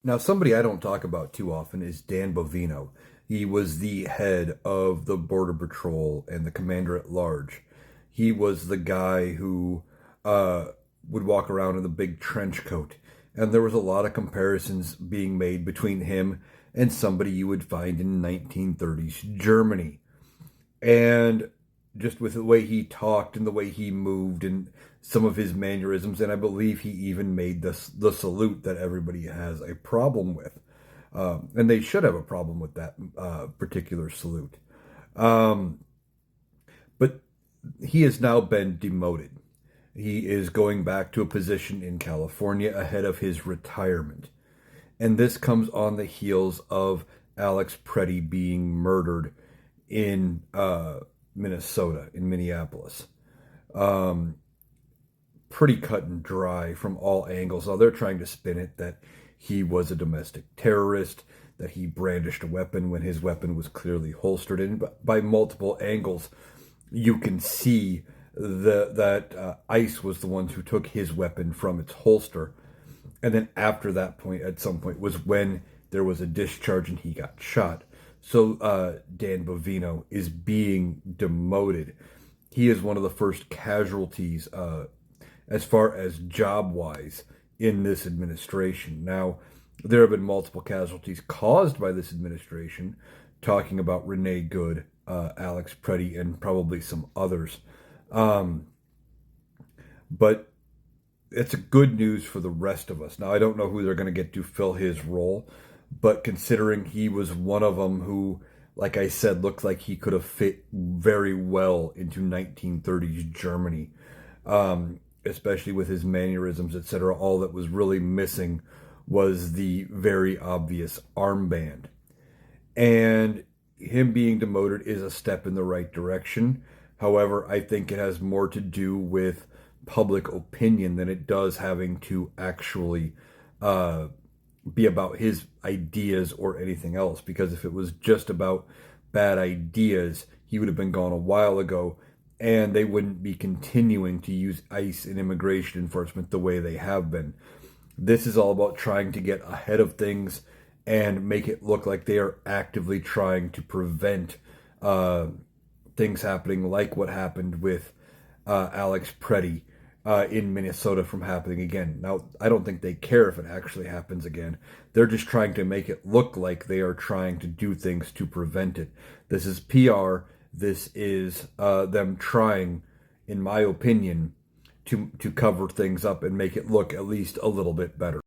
Now, somebody I don't talk about too often is Dan Bovino. He was the head of the Border Patrol and the commander at large. He was the guy who uh, would walk around in the big trench coat. And there was a lot of comparisons being made between him and somebody you would find in 1930s Germany. And just with the way he talked and the way he moved and some of his mannerisms, and I believe he even made the salute that everybody has a problem with, and they should have a problem with that particular salute. Um, but he has now been demoted. He is going back to a position in California ahead of his retirement, and this comes on the heels of Alex Preddy being murdered in Minnesota, in Minneapolis. Um, Pretty cut and dry from all angles. Now they're trying to spin it that he was a domestic terrorist, that he brandished a weapon when his weapon was clearly holstered. And by multiple angles, you can see that ICE was the ones who took his weapon from its holster. And then after that point, at some point, was when there was a discharge and he got shot. So Dan Bovino is being demoted. He is one of the first casualties as far as job wise in this administration. Now, there have been multiple casualties caused by this administration, talking about Renee Good, Alex Preddy, and probably some others. Um, but it's a good news for the rest of us. Now, I don't know who they're going to get to fill his role, but considering he was one of them who, like I said, looked like he could have fit very well into 1930s Germany, especially with his mannerisms, etc. All that was really missing was the very obvious armband. And him being demoted is a step in the right direction. However, I think it has more to do with public opinion than it does having to actually uh, be about his ideas or anything else. Because if it was just about bad ideas, he would have been gone a while ago, and they wouldn't be continuing to use ICE and immigration enforcement the way they have been. This is all about trying to get ahead of things and make it look like they are actively trying to prevent things happening like what happened with Alex Preddy in Minnesota from happening again. Now, I don't think they care if it actually happens again. They're just trying to make it look like they are trying to do things to prevent it. This is PR. This is them trying, in my opinion, to cover things up and make it look at least a little bit better.